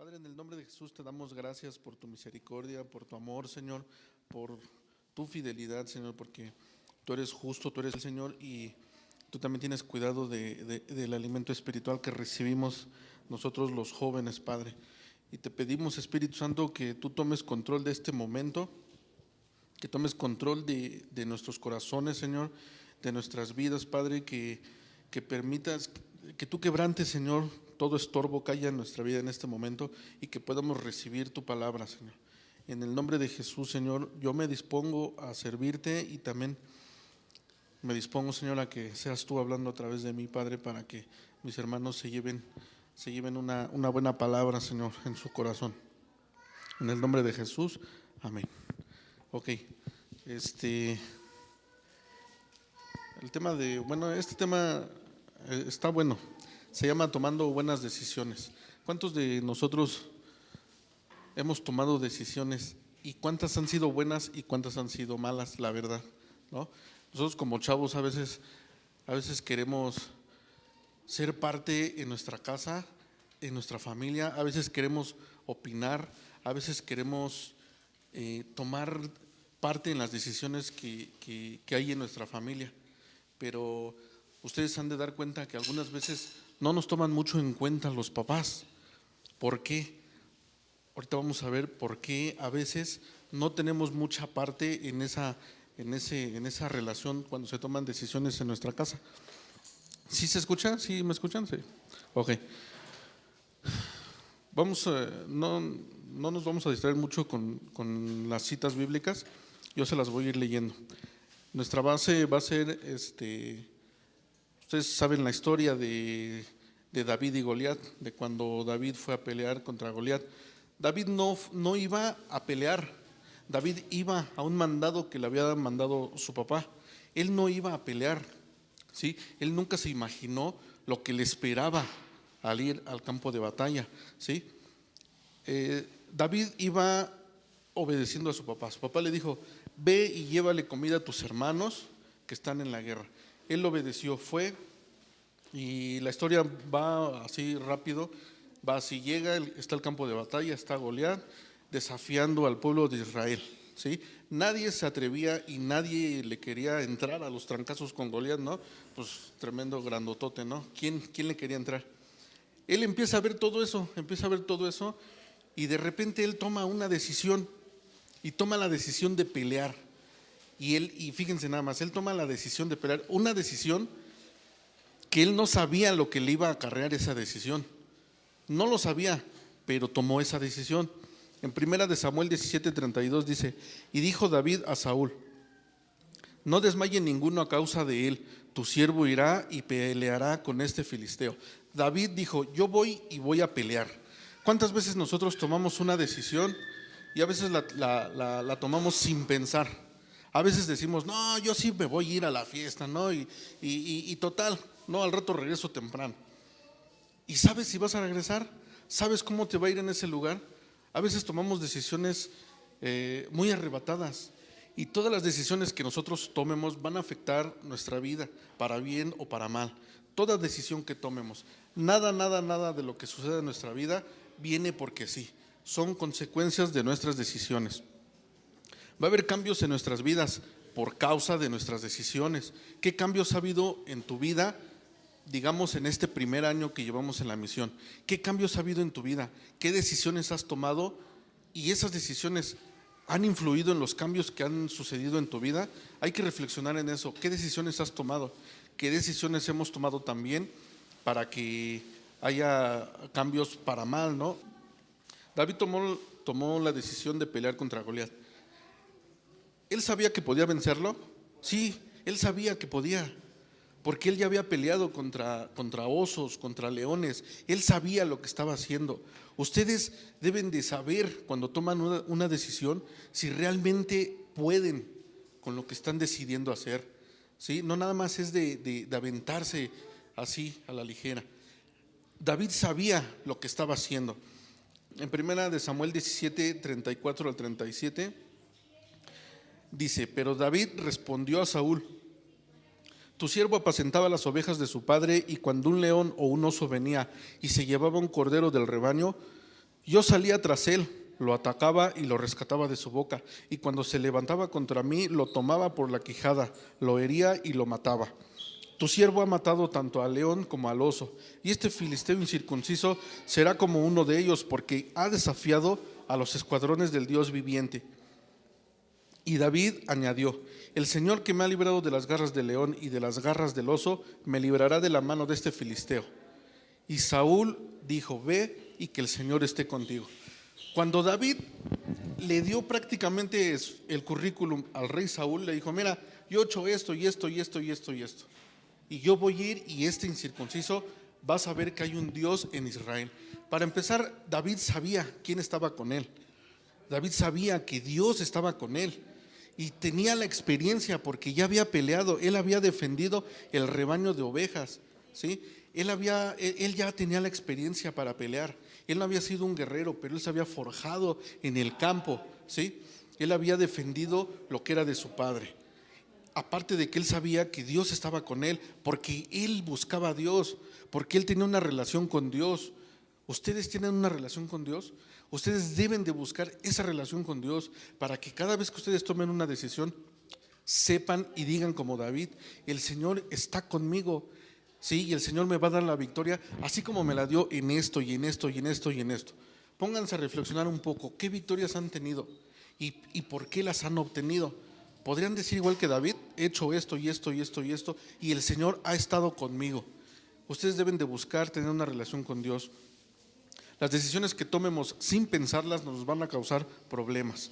Padre, en el nombre de Jesús te damos gracias por tu misericordia, por tu amor, Señor, por tu fidelidad, Señor, porque tú eres justo, tú eres el Señor y tú también tienes cuidado del alimento espiritual que recibimos nosotros los jóvenes, Padre. Y te pedimos, Espíritu Santo, que tú tomes control de este momento, que tomes control de nuestros corazones, Señor, de nuestras vidas, Padre, que permitas que tú quebrantes, Señor, todo estorbo que haya en nuestra vida en este momento y que podamos recibir tu palabra, Señor. En el nombre de Jesús, Señor, yo me dispongo a servirte y también me dispongo, Señor, a que seas tú hablando a través de mí, Padre, para que mis hermanos se lleven una buena palabra, Señor, en su corazón. En el nombre de Jesús, amén. Ok, este tema está bueno, se llama tomando buenas decisiones. ¿Cuántos de nosotros hemos tomado decisiones y cuántas han sido buenas y cuántas han sido malas, la verdad, ¿no? Nosotros como chavos a veces queremos ser parte en nuestra casa, en nuestra familia, a veces queremos opinar, a veces queremos tomar parte en las decisiones que hay en nuestra familia, pero ustedes han de dar cuenta que algunas veces no nos toman mucho en cuenta los papás. ¿Por qué? Ahorita vamos a ver por qué a veces no tenemos mucha parte en esa relación cuando se toman decisiones en nuestra casa. ¿Sí se escucha? ¿Sí me escuchan? Sí. Ok. No nos vamos a distraer mucho con las citas bíblicas. Yo se las voy a ir leyendo. Nuestra base va a ser, ustedes saben la historia de David y Goliat, de cuando David fue a pelear contra Goliat. David no iba a pelear, David iba a un mandado que le había mandado su papá. Él no iba a pelear, ¿sí? Él nunca se imaginó lo que le esperaba al ir al campo de batalla, ¿sí? David iba obedeciendo a su papá. Su papá le dijo: ve y llévale comida a tus hermanos que están en la guerra. Él obedeció, fue, y la historia va así rápido. Va así, llega, está el campo de batalla, está Goliat desafiando al pueblo de Israel, ¿sí? Nadie se atrevía y nadie le quería entrar a los trancazos con Goliat, ¿no? Pues tremendo grandotote, ¿no? ¿Quién le quería entrar? Él empieza a ver todo eso, y de repente él toma una decisión y toma la decisión de pelear. Y fíjense nada más, él toma la decisión de pelear, una decisión que él no sabía lo que le iba a acarrear esa decisión. No lo sabía, pero tomó esa decisión. En 1 Samuel 17:32 dice: y dijo David a Saúl: no desmaye ninguno a causa de él, tu siervo irá y peleará con este filisteo. David dijo: yo voy y voy a pelear. ¿Cuántas veces nosotros tomamos una decisión y a veces la tomamos sin pensar? A veces decimos: no, yo sí me voy a ir a la fiesta, ¿no? Y total, no, al rato regreso temprano. ¿Y sabes si vas a regresar? ¿Sabes cómo te va a ir en ese lugar? A veces tomamos decisiones muy arrebatadas, y todas las decisiones que nosotros tomemos van a afectar nuestra vida, para bien o para mal. Toda decisión que tomemos, nada de lo que sucede en nuestra vida viene porque sí, son consecuencias de nuestras decisiones. Va a haber cambios en nuestras vidas por causa de nuestras decisiones. ¿Qué cambios ha habido en tu vida? Digamos, en este primer año que llevamos en la misión, ¿qué cambios ha habido en tu vida? ¿Qué decisiones has tomado? Y esas decisiones han influido en los cambios que han sucedido en tu vida. Hay que reflexionar en eso. ¿Qué decisiones has tomado? ¿Qué decisiones hemos tomado también para que haya cambios para mal, ¿no? David tomó la decisión de pelear contra Goliat. ¿Él sabía que podía vencerlo? Sí, él sabía que podía, porque él ya había peleado contra osos, contra leones. Él sabía lo que estaba haciendo. Ustedes deben de saber cuando toman una decisión si realmente pueden con lo que están decidiendo hacer, ¿sí? No nada más es de aventarse así a la ligera. David sabía lo que estaba haciendo. En 1 Samuel 17:34 al 37 dice: pero David respondió a Saúl: tu siervo apacentaba las ovejas de su padre, y cuando un león o un oso venía y se llevaba un cordero del rebaño, Yo salía tras él, lo atacaba y lo rescataba de su boca, y cuando se levantaba contra mí, lo tomaba por la quijada, lo hería y lo mataba. Tu siervo ha matado tanto al león como al oso, y este filisteo incircunciso será como uno de ellos, porque ha desafiado a los escuadrones del Dios viviente. Y David añadió: el Señor que me ha librado de las garras del león y de las garras del oso, me librará de la mano de este filisteo. Y Saúl dijo: ve y que el Señor esté contigo. Cuando David le dio prácticamente el currículum al rey Saúl, le dijo: mira, yo he hecho esto y esto y esto y esto y esto, y yo voy a ir, y este incircunciso va a saber que hay un Dios en Israel. Para empezar, David sabía quién estaba con él. David sabía que Dios estaba con él y tenía la experiencia porque ya había peleado. Él había defendido el rebaño de ovejas, ¿sí? Él ya tenía la experiencia para pelear. Él no había sido un guerrero, pero él se había forjado en el campo, ¿sí? Él había defendido lo que era de su padre. Aparte de que él sabía que Dios estaba con él, porque él buscaba a Dios, porque él tenía una relación con Dios. ¿Ustedes tienen una relación con Dios? Ustedes deben de buscar esa relación con Dios para que cada vez que ustedes tomen una decisión, sepan y digan como David: el Señor está conmigo, sí, y el Señor me va a dar la victoria, así como me la dio en esto y en esto y en esto y en esto. Pónganse a reflexionar un poco, ¿qué victorias han tenido y por qué las han obtenido? Podrían decir igual que David: he hecho esto y esto y esto y esto, y el Señor ha estado conmigo. Ustedes deben de buscar tener una relación con Dios. Las decisiones que tomemos sin pensarlas nos van a causar problemas.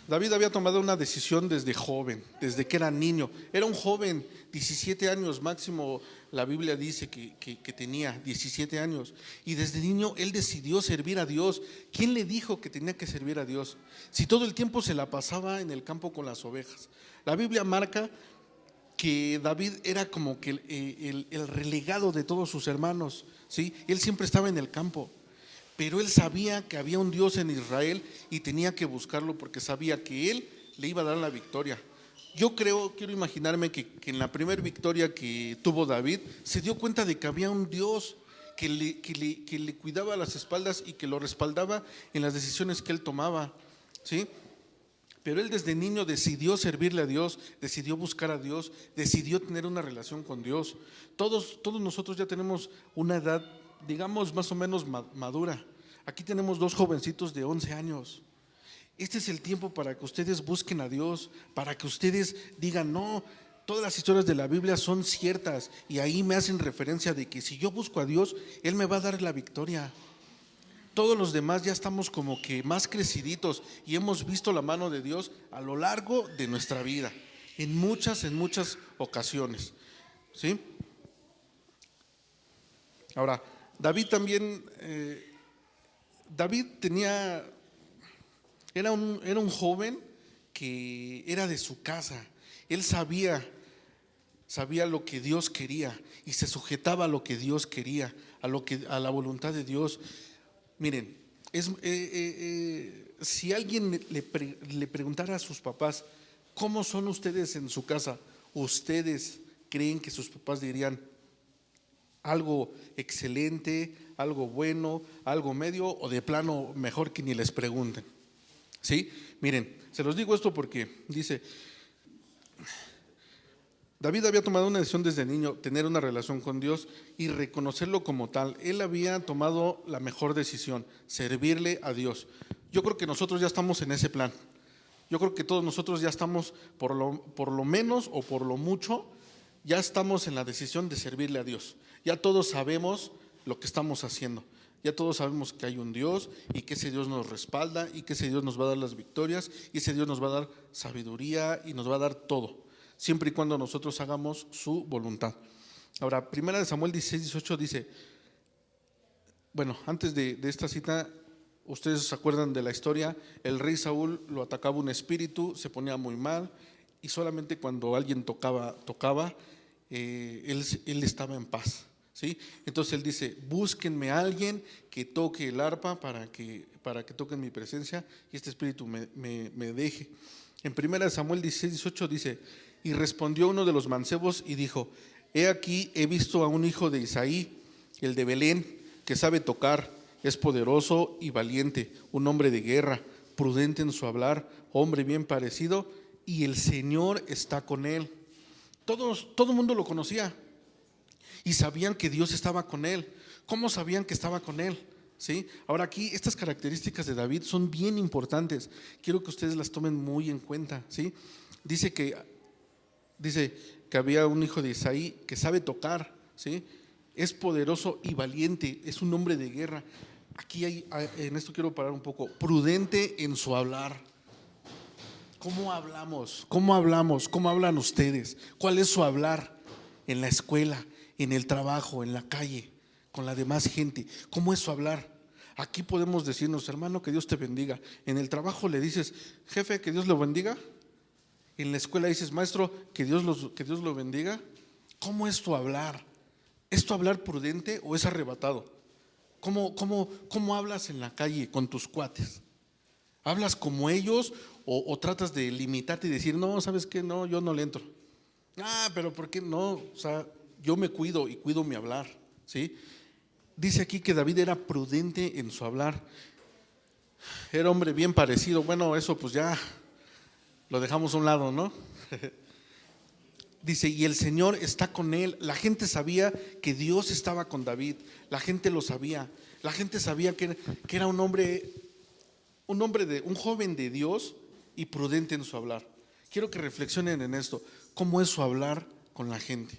David había tomado una decisión desde joven, desde que era niño. Era un joven, 17 años máximo, la Biblia dice que tenía 17 años. Y desde niño él decidió servir a Dios. ¿Quién le dijo que tenía que servir a Dios? Si todo el tiempo se la pasaba en el campo con las ovejas. La Biblia marca que David era como que el relegado de todos sus hermanos, ¿sí? Él siempre estaba en el campo. Pero él sabía que había un Dios en Israel y tenía que buscarlo porque sabía que él le iba a dar la victoria. Yo quiero imaginarme que en la primera victoria que tuvo David, se dio cuenta de que había un Dios que le cuidaba las espaldas y que lo respaldaba en las decisiones que él tomaba, ¿sí? Pero él desde niño decidió servirle a Dios, decidió buscar a Dios, decidió tener una relación con Dios. Todos nosotros ya tenemos una edad, digamos, más o menos madura. Aquí tenemos dos jovencitos de 11 años. Este es el tiempo para que ustedes busquen a Dios, para que ustedes digan: no, todas las historias de la Biblia son ciertas, y ahí me hacen referencia de que si yo busco a Dios, Él me va a dar la victoria. Todos los demás ya estamos como que más creciditos y hemos visto la mano de Dios a lo largo de nuestra vida, en muchas ocasiones, ¿sí? Ahora, David también, David era un joven que era de su casa. Él sabía lo que Dios quería y se sujetaba a lo que Dios quería, a la voluntad de Dios. Miren, si alguien le preguntara a sus papás: ¿cómo son ustedes en su casa? ¿Ustedes creen que sus papás dirían algo excelente, algo bueno, algo medio, o de plano mejor que ni les pregunten? ¿Sí? Miren, se los digo esto porque dice: David había tomado una decisión desde niño, tener una relación con Dios y reconocerlo como tal. Él había tomado la mejor decisión, servirle a Dios. Yo creo que nosotros ya estamos en ese plan. Yo creo que todos nosotros ya estamos, por lo menos o por lo mucho, ya estamos en la decisión de servirle a Dios. Ya todos sabemos lo que estamos haciendo. Ya todos sabemos que hay un Dios y que ese Dios nos respalda y que ese Dios nos va a dar las victorias y ese Dios nos va a dar sabiduría y nos va a dar todo, siempre y cuando nosotros hagamos su voluntad. Ahora, 1 Samuel 16:18 dice, bueno, antes de esta cita, ustedes se acuerdan de la historia. El rey Saúl lo atacaba un espíritu, se ponía muy mal, y solamente cuando alguien tocaba, él estaba en paz, ¿sí? Entonces él dice: búsquenme a alguien que toque el arpa para que toque en mi presencia y este espíritu me deje. En 1 Samuel 16:18 dice: y respondió uno de los mancebos y dijo: he aquí, he visto a un hijo de Isaí, el de Belén, que sabe tocar es poderoso y valiente, un hombre de guerra, prudente en su hablar, hombre bien parecido, y el Señor está con él. Todo el mundo lo conocía y sabían que Dios estaba con él. ¿Cómo sabían que estaba con él? ¿Sí? Ahora aquí estas características de David son bien importantes. Quiero que ustedes las tomen muy en cuenta, ¿sí? Dice que había un hijo de Isaí que sabe tocar, ¿sí? Es poderoso y valiente, es un hombre de guerra. Aquí en esto quiero parar un poco. Prudente en su hablar. ¿Cómo hablamos? ¿Cómo hablamos? ¿Cómo hablan ustedes? ¿Cuál es su hablar en la escuela, en el trabajo, en la calle, con la demás gente? ¿Cómo es su hablar? Aquí podemos decirnos, hermano, que Dios te bendiga. En el trabajo le dices, jefe, que Dios lo bendiga. En la escuela dices, maestro, que Dios lo bendiga. ¿Cómo es tu hablar? ¿Es tu hablar prudente o es arrebatado? ¿Cómo hablas en la calle con tus cuates? ¿Hablas como ellos o tratas de limitarte y decir, no, ¿sabes qué? No, yo no le entro. Pero ¿por qué no? O sea, yo me cuido y cuido mi hablar, ¿sí? Dice aquí que David era prudente en su hablar. Era hombre bien parecido. Bueno, eso pues ya lo dejamos a un lado, ¿no? Dice, y el Señor está con él. La gente sabía que Dios estaba con David. La gente lo sabía. La gente sabía que era un joven de Dios y prudente en su hablar. Quiero que reflexionen en esto. ¿Cómo es su hablar con la gente?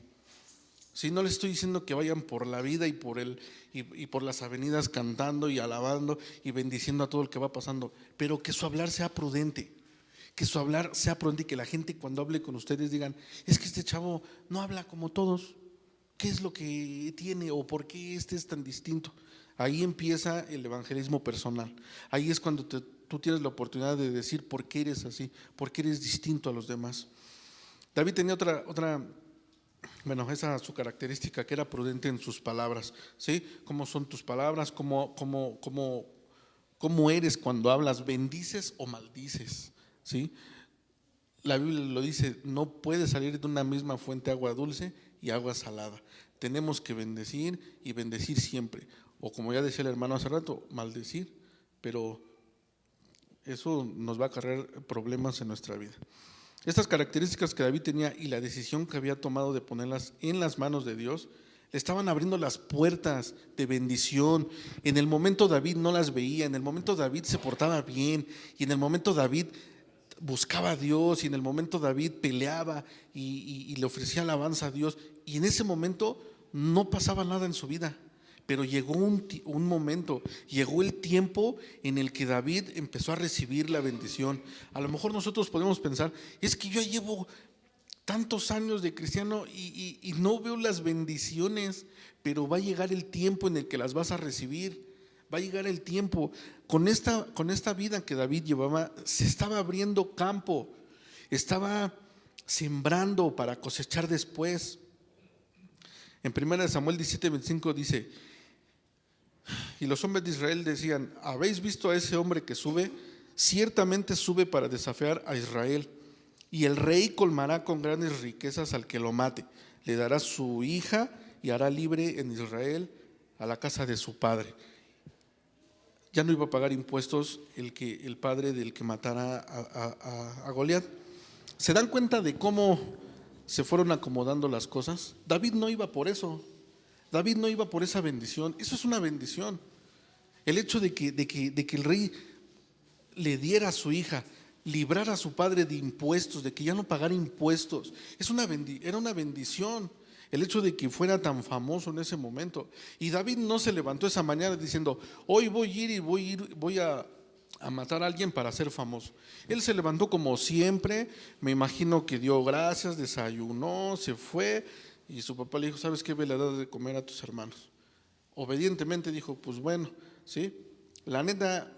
Si no les estoy diciendo que vayan por la vida y por las avenidas cantando y alabando y bendiciendo a todo el que va pasando, pero que su hablar sea prudente. Que su hablar sea prudente y que la gente cuando hable con ustedes digan, es que este chavo no habla como todos. ¿Qué es lo que tiene o por qué este es tan distinto? Ahí empieza el evangelismo personal. Ahí es cuando tú tienes la oportunidad de decir por qué eres así, por qué eres distinto a los demás. David tenía esa su característica, que era prudente en sus palabras, ¿sí? ¿Cómo son tus palabras? ¿Cómo eres cuando hablas? ¿Bendices o maldices? ¿Sí? La Biblia lo dice, no puede salir de una misma fuente agua dulce y agua salada. Tenemos que bendecir y bendecir siempre. O como ya decía el hermano hace rato, maldecir, pero eso nos va a acarrear problemas en nuestra vida. Estas características que David tenía y la decisión que había tomado de ponerlas en las manos de Dios, le estaban abriendo las puertas de bendición. En el momento David no las veía, en el momento David se portaba bien y en el momento David buscaba a Dios y en el momento David peleaba y le ofrecía alabanza a Dios, y en ese momento no pasaba nada en su vida. Pero llegó un momento, llegó el tiempo en el que David empezó a recibir la bendición. A lo mejor nosotros podemos pensar, es que yo llevo tantos años de cristiano y no veo las bendiciones, pero va a llegar el tiempo en el que las vas a recibir. Va a llegar el tiempo. Con esta vida que David llevaba, se estaba abriendo campo, estaba sembrando para cosechar después. En 1 Samuel 17:25 dice, y los hombres de Israel decían, ¿habéis visto a ese hombre que sube? Ciertamente sube para desafiar a Israel, y el rey colmará con grandes riquezas al que lo mate, le dará su hija y hará libre en Israel a la casa de su padre. Ya no iba a pagar impuestos el padre del que matara a Goliat. ¿Se dan cuenta de cómo se fueron acomodando las cosas? David no iba por eso. David no iba por esa bendición. Eso es una bendición. El hecho de que el rey le diera a su hija, librara a su padre de impuestos, de que ya no pagara impuestos, era una bendición. El hecho de que fuera tan famoso en ese momento. Y David no se levantó esa mañana diciendo, hoy voy a matar a alguien para ser famoso. Él se levantó como siempre, me imagino que dio gracias, desayunó, se fue, y su papá le dijo, ¿sabes qué? Ve, le das de comer a tus hermanos. Obedientemente dijo, pues bueno, ¿sí? La neta,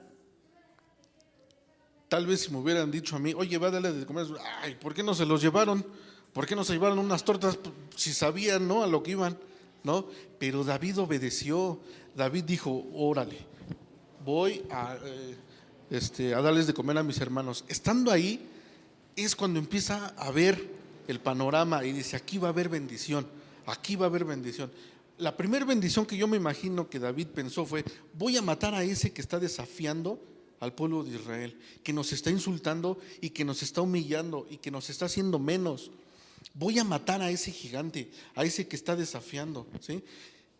tal vez si me hubieran dicho a mí, oye, va a darle de comer, ay, ¿por qué no se los llevaron? ¿Por qué no se llevaron unas tortas si sabían, ¿no?, a lo que iban, ¿no? Pero David obedeció. David dijo, órale, voy a darles de comer a mis hermanos. Estando ahí es cuando empieza a ver el panorama y dice, aquí va a haber bendición, aquí va a haber bendición. La primera bendición que yo me imagino que David pensó fue: voy a matar a ese que está desafiando al pueblo de Israel, que nos está insultando y que nos está humillando y que nos está haciendo menos. Voy a matar a ese gigante, a ese que está desafiando, ¿sí?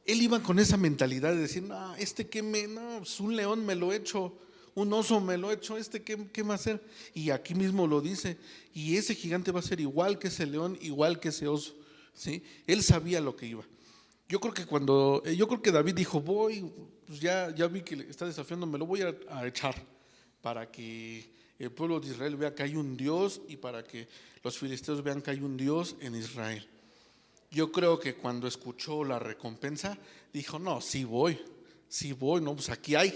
Él iba con esa mentalidad de decir: no, no, pues un león me lo he hecho, un oso me lo he hecho, ¿qué va a hacer? Y aquí mismo lo dice: y ese gigante va a ser igual que ese león, igual que ese oso, ¿sí? Él sabía lo que iba. Yo creo que David dijo: voy, pues ya vi que está desafiando, me lo voy a echar, para que el pueblo de Israel vea que hay un Dios y para que los filisteos vean que hay un Dios en Israel. Yo creo que cuando escuchó la recompensa, dijo: no, sí voy, no, pues aquí hay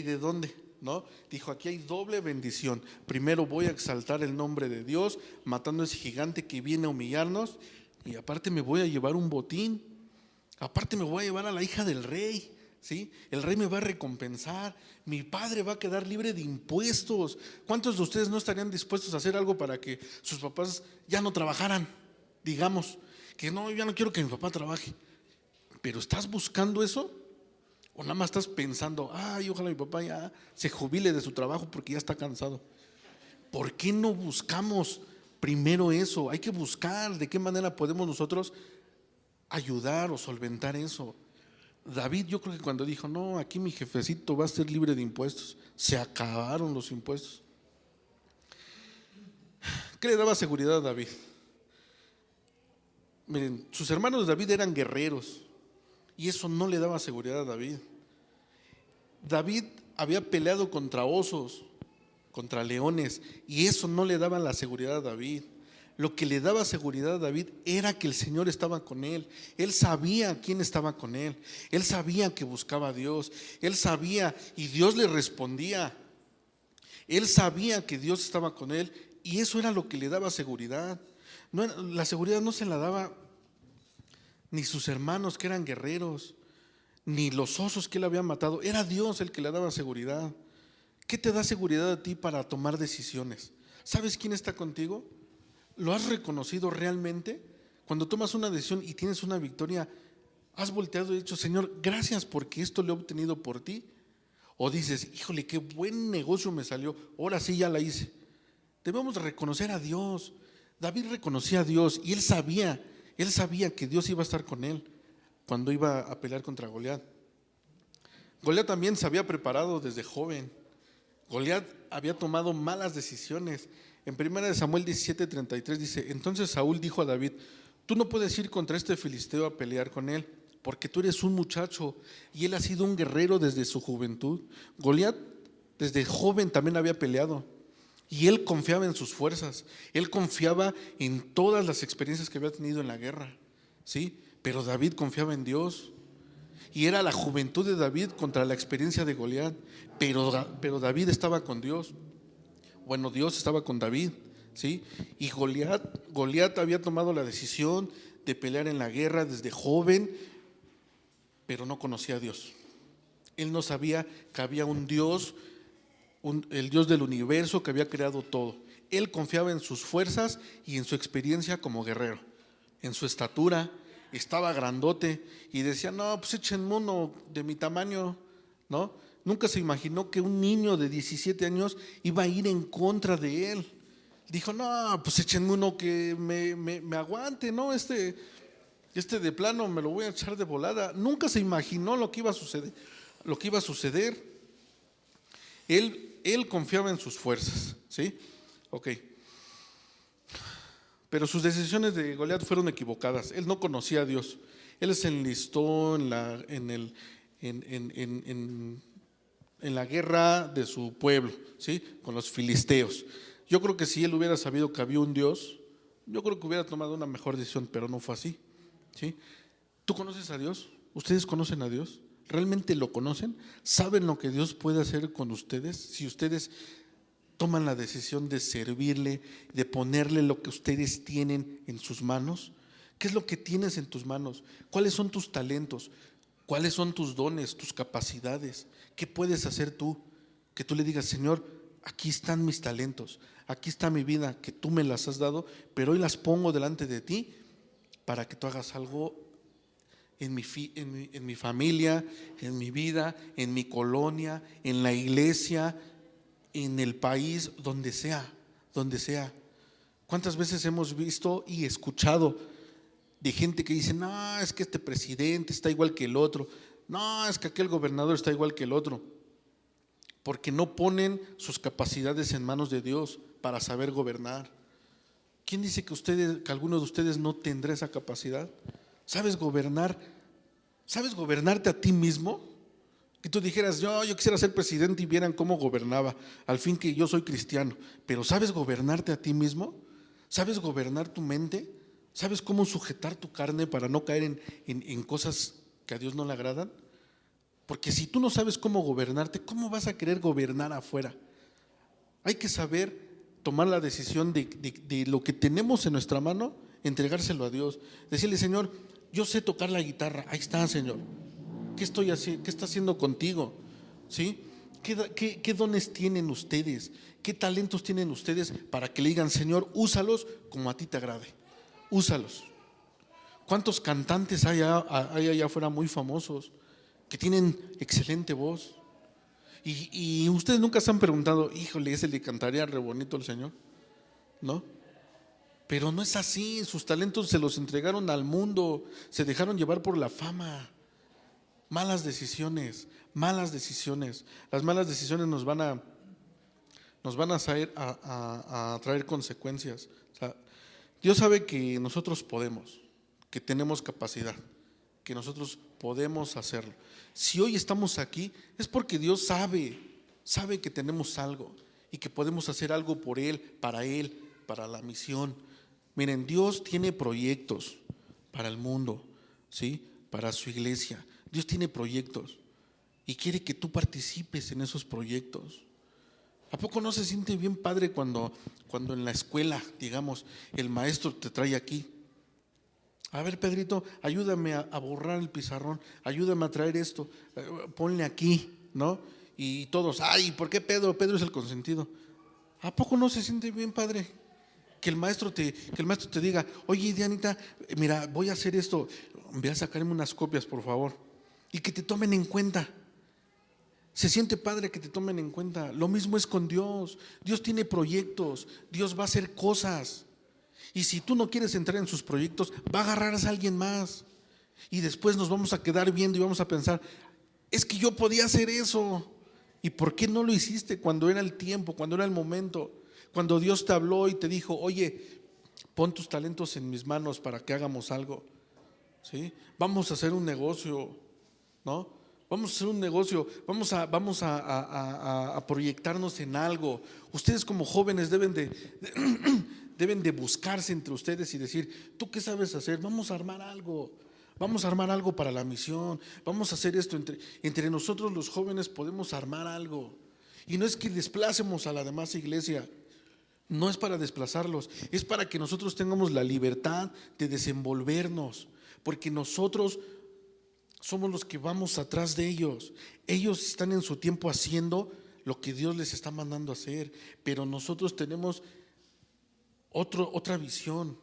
de dónde, ¿no? Dijo: aquí hay doble bendición. Primero voy a exaltar el nombre de Dios, matando a ese gigante que viene a humillarnos, y aparte me voy a llevar un botín, aparte me voy a llevar a la hija del rey, ¿sí? El rey me va a recompensar, mi padre va a quedar libre de impuestos. ¿Cuántos de ustedes no estarían dispuestos a hacer algo para que sus papás ya no trabajaran? Digamos que no, ya no quiero que mi papá trabaje. ¿Pero estás buscando eso? ¿O nada más estás pensando: ay, ojalá mi papá ya se jubile de su trabajo porque ya está cansado? ¿Por qué no buscamos primero eso? Hay que buscar de qué manera podemos nosotros ayudar o solventar eso. David, yo creo que cuando dijo: no, aquí mi jefecito va a ser libre de impuestos, se acabaron los impuestos. ¿Qué le daba seguridad a David? Miren, sus hermanos de David eran guerreros y eso no le daba seguridad a David. David había peleado contra osos, contra leones, y eso no le daba la seguridad a David. Lo que le daba seguridad a David era que el Señor estaba con él. Él sabía quién estaba con él. Él sabía que buscaba a Dios. Él sabía y Dios le respondía. Él sabía que Dios estaba con él y eso era lo que le daba seguridad. No, la seguridad no se la daba ni sus hermanos que eran guerreros, ni los osos que él había matado. Era Dios el que le daba seguridad. ¿Qué te da seguridad a ti para tomar decisiones? ¿Sabes quién está contigo? ¿Lo has reconocido realmente? Cuando tomas una decisión y tienes una victoria, ¿has volteado y dicho: Señor, gracias porque esto lo he obtenido por ti? ¿O dices: híjole, qué buen negocio me salió, ahora sí ya la hice? Debemos reconocer a Dios. David reconocía a Dios y él sabía que Dios iba a estar con él cuando iba a pelear contra Goliat. Goliat también se había preparado desde joven. Goliat había tomado malas decisiones. En 1 Samuel 17:33 dice: entonces Saúl dijo a David: tú no puedes ir contra este filisteo a pelear con él, porque tú eres un muchacho y él ha sido un guerrero desde su juventud. Goliat desde joven también había peleado y él confiaba en sus fuerzas, él confiaba en todas las experiencias que había tenido en la guerra, ¿sí? Pero David confiaba en Dios. Y era la juventud de David contra la experiencia de Goliat, pero David estaba con Dios. Bueno, Dios estaba con David, ¿sí? Y Goliat había tomado la decisión de pelear en la guerra desde joven, pero no conocía a Dios. Él no sabía que había un Dios, el Dios del universo que había creado todo. Él confiaba en sus fuerzas y en su experiencia como guerrero, en su estatura. Estaba grandote y decía: no, pues échenme uno de mi tamaño, ¿no? Nunca se imaginó que un niño de 17 años iba a ir en contra de él. Dijo: no, pues échenme uno que me aguante, ¿no? Este de plano me lo voy a echar de volada. Nunca se imaginó lo que iba a suceder. Él confiaba en sus fuerzas, ¿sí? Ok. Pero sus decisiones de Goliat fueron equivocadas. Él no conocía a Dios. Él se enlistó en la guerra de su pueblo, ¿sí? Con los filisteos. Yo creo que si él hubiera sabido que había un Dios, yo creo que hubiera tomado una mejor decisión, pero no fue así, ¿sí? ¿Tú conoces a Dios? ¿Ustedes conocen a Dios? ¿Realmente lo conocen? ¿Saben lo que Dios puede hacer con ustedes? Si ustedes toman la decisión de servirle, de ponerle lo que ustedes tienen en sus manos. ¿Qué es lo que tienes en tus manos? ¿Cuáles son tus talentos? ¿Cuáles son tus dones, tus capacidades? ¿Qué puedes hacer tú? Que tú le digas: Señor, aquí están mis talentos, aquí está mi vida, que tú me las has dado, pero hoy las pongo delante de ti para que tú hagas algo en mi familia, en mi vida, en mi colonia, en la iglesia, en el país, donde sea, donde sea. ¿Cuántas veces hemos visto y escuchado de gente que dice, no, es que este presidente está igual que el otro, no, es que aquel gobernador está igual que el otro? Porque no ponen sus capacidades en manos de Dios para saber gobernar. ¿Quién dice que alguno de ustedes no tendrá esa capacidad? ¿Sabes gobernar? ¿Sabes gobernarte a ti mismo? Que tú dijeras, yo quisiera ser presidente y vieran cómo gobernaba, al fin que yo soy cristiano. Pero ¿sabes gobernarte a ti mismo? ¿Sabes gobernar tu mente? ¿Sabes cómo sujetar tu carne para no caer en cosas que a Dios no le agradan? Porque si tú no sabes cómo gobernarte, ¿cómo vas a querer gobernar afuera? Hay que saber tomar la decisión de lo que tenemos en nuestra mano, entregárselo a Dios. Decirle, Señor, yo sé tocar la guitarra, ahí está, Señor. ¿Qué estoy haciendo? ¿Qué está haciendo contigo? ¿Sí? ¿Qué dones tienen ustedes? ¿Qué talentos tienen ustedes para que le digan, Señor, úsalos como a ti te agrade? Úsalos. ¿Cuántos cantantes hay allá afuera muy famosos que tienen excelente voz? Y ustedes nunca se han preguntado, híjole, ese le cantaría re bonito al Señor, ¿no? Pero no es así, sus talentos se los entregaron al mundo, se dejaron llevar por la fama. Malas decisiones, malas decisiones. Las malas decisiones nos van a traer consecuencias. O sea, Dios sabe que nosotros podemos, que tenemos capacidad, que nosotros podemos hacerlo. Si hoy estamos aquí es porque Dios sabe que tenemos algo y que podemos hacer algo por Él, para la misión. Miren, Dios tiene proyectos para el mundo, ¿sí? Para su iglesia. Dios tiene proyectos y quiere que tú participes en esos proyectos. ¿A poco no se siente bien padre cuando en la escuela, digamos, el maestro te trae aquí? A ver, Pedrito, ayúdame a borrar el pizarrón, ayúdame a traer esto, ponle aquí, ¿no? Y todos, ay, ¿por qué Pedro? Pedro es el consentido. ¿A poco no se siente bien padre? Que el maestro te diga, oye, Dianita, mira, voy a hacer esto, ve a sacarme unas copias, por favor. Y que te tomen en cuenta. Se siente padre que te tomen en cuenta. Lo mismo es con Dios. Dios tiene proyectos, Dios va a hacer cosas. Y si tú no quieres entrar en sus proyectos, va a agarrar a alguien más. Y después nos vamos a quedar viendo y vamos a pensar, es que yo podía hacer eso. ¿Y por qué no lo hiciste cuando era el tiempo, cuando era el momento? Cuando Dios te habló y te dijo, oye, pon tus talentos en mis manos para que hagamos algo. ¿Sí? Vamos a hacer un negocio, ¿no? Vamos a hacer un negocio, vamos a proyectarnos en algo. Ustedes como jóvenes deben de buscarse entre ustedes y decir, ¿tú qué sabes hacer? Vamos a armar algo. Vamos a armar algo para la misión. Vamos a hacer esto. Entre nosotros los jóvenes podemos armar algo. Y no es que desplacemos a la demás iglesia. No es para desplazarlos. Es para que nosotros tengamos la libertad de desenvolvernos. Porque nosotros somos los que vamos atrás de ellos. Ellos están en su tiempo haciendo lo que Dios les está mandando a hacer. Pero nosotros tenemos otra visión.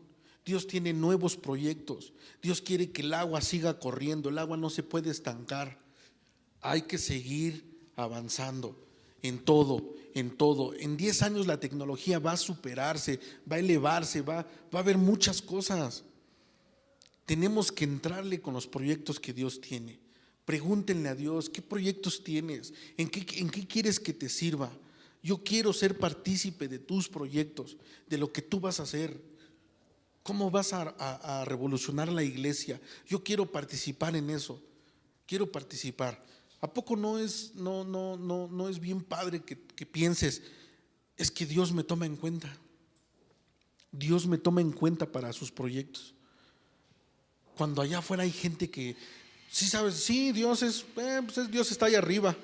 Dios tiene nuevos proyectos. Dios quiere que el agua siga corriendo. El agua no se puede estancar. Hay que seguir avanzando en todo, en todo. En 10 años la tecnología va a superarse, va a elevarse, va a haber muchas cosas. Tenemos que entrarle con los proyectos que Dios tiene. Pregúntenle a Dios, ¿qué proyectos tienes? ¿En qué quieres que te sirva? Yo quiero ser partícipe de tus proyectos, de lo que tú vas a hacer. ¿Cómo vas a revolucionar la iglesia? Yo quiero participar en eso. Quiero participar. ¿A poco no es bien padre que pienses, es que Dios me toma en cuenta? Dios me toma en cuenta para sus proyectos. Cuando allá afuera hay gente que sí sabes, sí, Dios Dios está ahí arriba,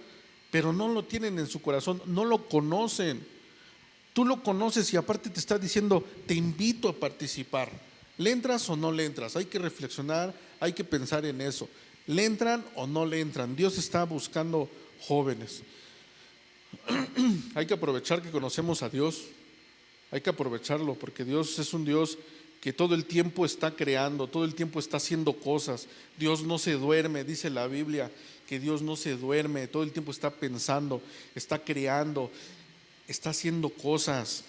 pero no lo tienen en su corazón, no lo conocen. Tú lo conoces y aparte te está diciendo, te invito a participar. ¿Le entras o no le entras? Hay que reflexionar, hay que pensar en eso. ¿Le entran o no le entran? Dios está buscando jóvenes. Hay que aprovechar que conocemos a Dios. Hay que aprovecharlo porque Dios es un Dios que todo el tiempo está creando, todo el tiempo está haciendo cosas. Dios no se duerme, dice la Biblia, que Dios no se duerme, todo el tiempo está pensando, está creando, está haciendo cosas.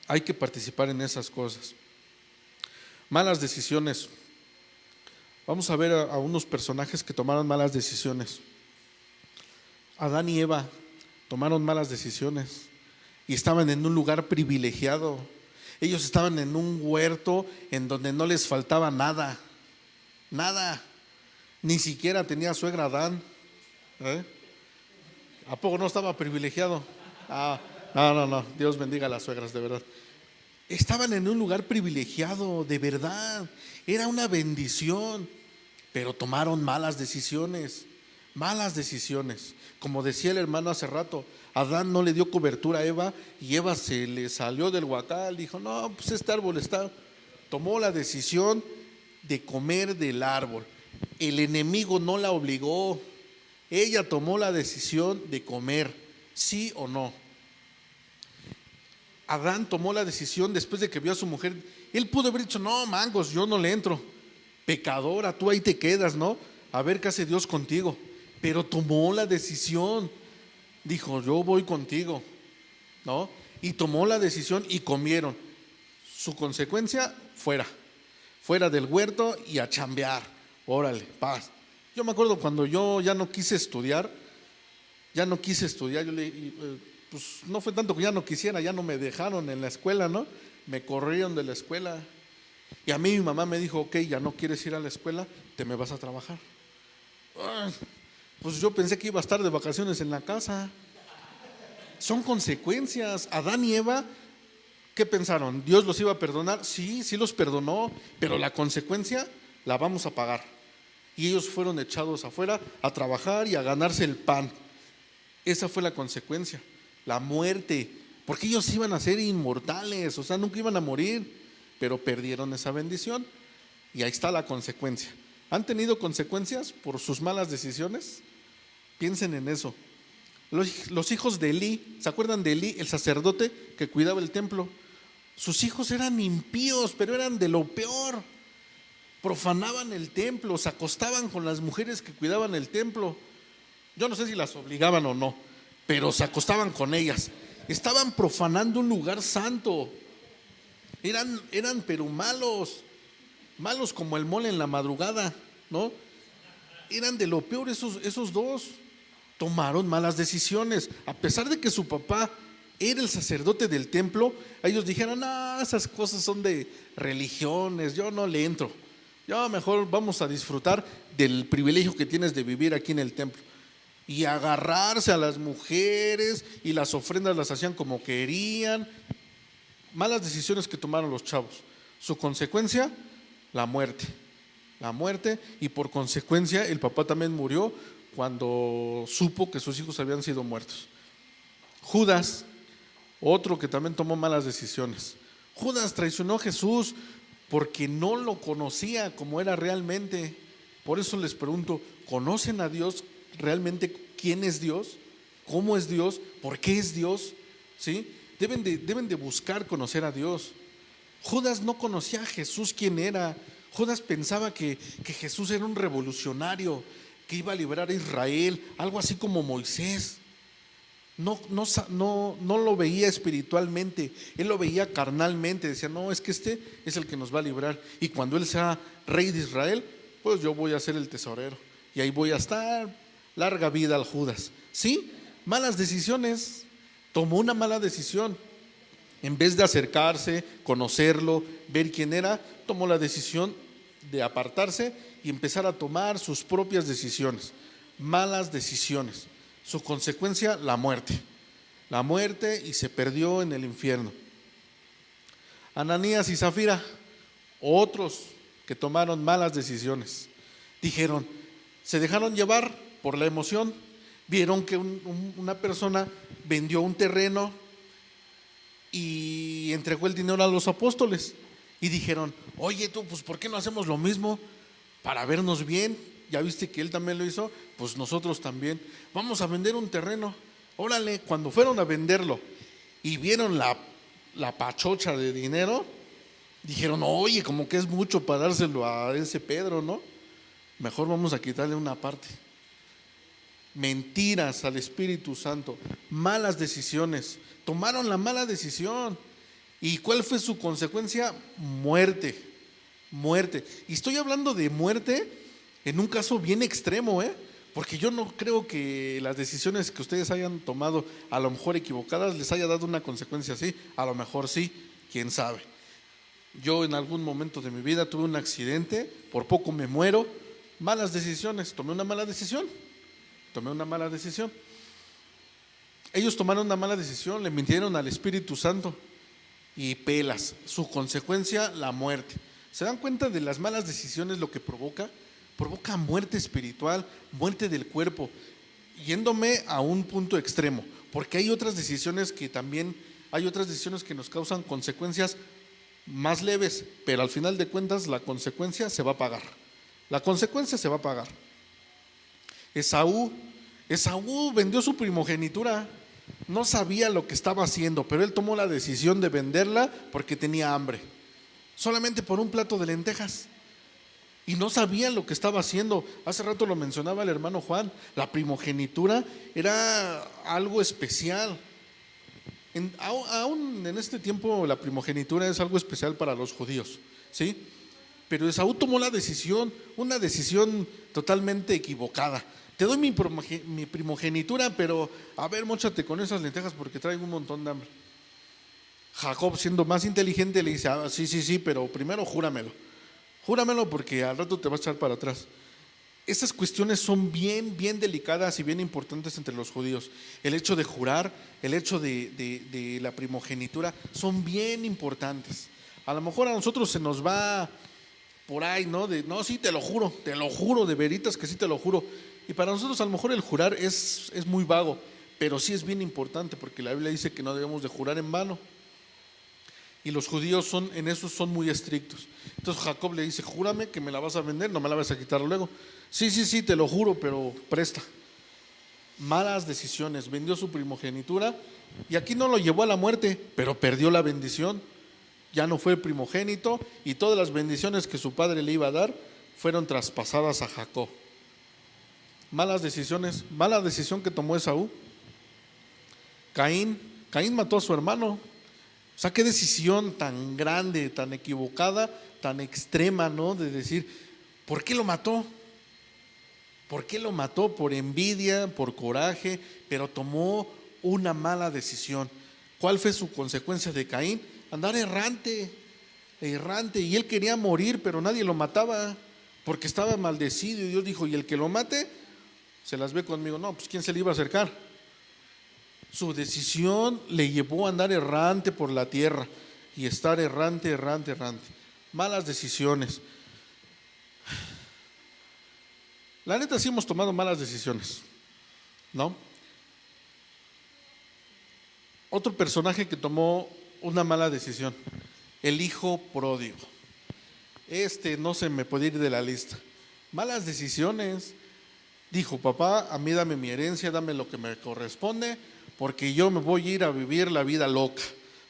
Hay que participar en esas cosas. Malas decisiones. Vamos a ver a unos personajes que tomaron malas decisiones. Adán y Eva tomaron malas decisiones y estaban en un lugar privilegiado. Ellos estaban en un huerto en donde no les faltaba nada, nada. Ni siquiera tenía suegra Adán. ¿A poco no estaba privilegiado? No. Dios bendiga a las suegras, de verdad. Estaban en un lugar privilegiado, de verdad. Era una bendición, pero tomaron malas decisiones. Malas decisiones. Como decía el hermano hace rato, Adán no le dio cobertura a Eva y Eva se le salió del huacal. Dijo, no, pues este árbol está. Tomó la decisión de comer del árbol. El enemigo no la obligó. Ella tomó la decisión de comer, sí o no. Adán tomó la decisión después de que vio a su mujer. Él pudo haber dicho, no, mangos, yo no le entro. Pecadora, tú ahí te quedas, ¿no? A ver qué hace Dios contigo. Pero tomó la decisión. Dijo, yo voy contigo, ¿no? Y tomó la decisión y comieron. Su consecuencia, fuera del huerto y a chambear. Órale, paz. Yo me acuerdo cuando yo ya no quise estudiar, pues no fue tanto que ya no quisiera, ya no me dejaron en la escuela, ¿no? Me corrieron de la escuela. Y a mí mi mamá me dijo, ok, ya no quieres ir a la escuela, te me vas a trabajar. Pues yo pensé que iba a estar de vacaciones en la casa. Son consecuencias. Adán y Eva, ¿qué pensaron? ¿Dios los iba a perdonar? Sí los perdonó, pero la consecuencia la vamos a pagar. Y ellos fueron echados afuera a trabajar y a ganarse el pan. Esa fue la consecuencia, la muerte, porque ellos iban a ser inmortales, o sea, nunca iban a morir, pero perdieron esa bendición. Y ahí está la consecuencia. ¿Han tenido consecuencias por sus malas decisiones? Piensen en eso. Los hijos de Elí, ¿se acuerdan de Elí, el sacerdote que cuidaba el templo? Sus hijos eran impíos, pero eran de lo peor. Profanaban el templo, se acostaban con las mujeres que cuidaban el templo. Yo no sé si las obligaban o no, pero se acostaban con ellas. Estaban profanando un lugar santo. Eran pero malos como el mole en la madrugada, ¿no? Eran de lo peor esos dos. Tomaron malas decisiones. A pesar de que su papá era el sacerdote del templo, ellos dijeron, no, esas cosas son de religiones, yo no le entro. Yo mejor vamos a disfrutar del privilegio que tienes de vivir aquí en el templo. Y agarrarse a las mujeres y las ofrendas las hacían como querían. Malas decisiones que tomaron los chavos. Su consecuencia, la muerte. La muerte, y por consecuencia el papá también murió cuando supo que sus hijos habían sido muertos. Judas, otro que también tomó malas decisiones. Judas traicionó a Jesús porque no lo conocía como era realmente. Por eso les pregunto, ¿conocen a Dios realmente? ¿Quién es Dios? ¿Cómo es Dios? ¿Por qué es Dios? ¿Sí? Deben de buscar conocer a Dios. Judas no conocía a Jesús quién era. Judas pensaba que Jesús era un revolucionario que iba a liberar a Israel, algo así como Moisés. No lo veía espiritualmente, él lo veía carnalmente. Decía, no, es que este es el que nos va a librar, y cuando él sea rey de Israel, pues yo voy a ser el tesorero y ahí voy a estar. Larga vida al Judas. Sí, malas decisiones. Tomó una mala decisión. En vez de acercarse, conocerlo, ver quién era, tomó la decisión de apartarse y empezar a tomar sus propias decisiones. Malas decisiones. Su consecuencia, la muerte. La muerte, y se perdió en el infierno. Ananías y Zafira, otros que tomaron malas decisiones. Dijeron, se dejaron llevar por la emoción. Vieron que una persona vendió un terreno y entregó el dinero a los apóstoles. Y dijeron, oye tú, pues ¿por qué no hacemos lo mismo para vernos bien? Ya viste que él también lo hizo, pues nosotros también. Vamos a vender un terreno. Órale, cuando fueron a venderlo y vieron la pachocha de dinero, Dijeron, oye, como que es mucho para dárselo a ese Pedro, ¿no? Mejor vamos a quitarle una parte. Mentiras al Espíritu Santo, malas decisiones, tomaron la mala decisión. ¿Y cuál fue su consecuencia? Muerte, muerte. Y estoy hablando de muerte en un caso bien extremo, porque yo no creo que las decisiones que ustedes hayan tomado, a lo mejor equivocadas, les haya dado una consecuencia así. A lo mejor sí, quién sabe. Yo en algún momento de mi vida tuve un accidente, por poco me muero. Malas decisiones, tomé una mala decisión. Ellos tomaron una mala decisión, le mintieron al Espíritu Santo y pelas. Su consecuencia, la muerte. ¿Se dan cuenta de las malas decisiones lo que provoca? Provoca muerte espiritual, muerte del cuerpo, yéndome a un punto extremo, porque hay otras decisiones que nos causan consecuencias más leves, pero al final de cuentas la consecuencia se va a pagar. Esaú vendió su primogenitura, no sabía lo que estaba haciendo, pero él tomó la decisión de venderla porque tenía hambre, solamente por un plato de lentejas. Y no sabía lo que estaba haciendo. Hace rato lo mencionaba el hermano Juan, la primogenitura era algo especial. Aún en este tiempo la primogenitura es algo especial para los judíos, ¿sí? Pero Esaú tomó la decisión, una decisión totalmente equivocada. Te doy mi primogenitura, pero a ver, móchate con esas lentejas porque traigo un montón de hambre. Jacob, siendo más inteligente, le dice, sí, pero primero júramelo porque al rato te vas a echar para atrás. Estas cuestiones son bien delicadas y bien importantes entre los judíos. El hecho de jurar, el hecho de la primogenitura son bien importantes. A lo mejor a nosotros se nos va por ahí, ¿no? No, sí, te lo juro, de veritas que sí te lo juro. Y para nosotros a lo mejor el jurar es muy vago, pero sí es bien importante porque la Biblia dice que no debemos de jurar en vano. Y los judíos en eso son muy estrictos. Entonces Jacob le dice, júrame que me la vas a vender, no me la vas a quitar luego. Sí, te lo juro, pero presta. Malas decisiones, vendió su primogenitura y aquí no lo llevó a la muerte, pero perdió la bendición. Ya no fue primogénito y todas las bendiciones que su padre le iba a dar fueron traspasadas a Jacob. Malas decisiones, mala decisión que tomó Esaú. Caín mató a su hermano. O sea, qué decisión tan grande, tan equivocada, tan extrema, ¿no? De decir, ¿por qué lo mató? Por envidia, por coraje, pero tomó una mala decisión. ¿Cuál fue su consecuencia de Caín? Andar errante, y él quería morir, pero nadie lo mataba, porque estaba maldecido, y Dios dijo, y el que lo mate, se las ve conmigo. No, pues ¿quién se le iba a acercar? Su decisión le llevó a andar errante por la tierra y estar errante. Malas decisiones. La neta sí hemos tomado malas decisiones, ¿no? Otro personaje que tomó una mala decisión, el hijo pródigo. No se me puede ir de la lista. Malas decisiones. Dijo, papá, a mí dame mi herencia, dame lo que me corresponde, porque yo me voy a ir a vivir la vida loca.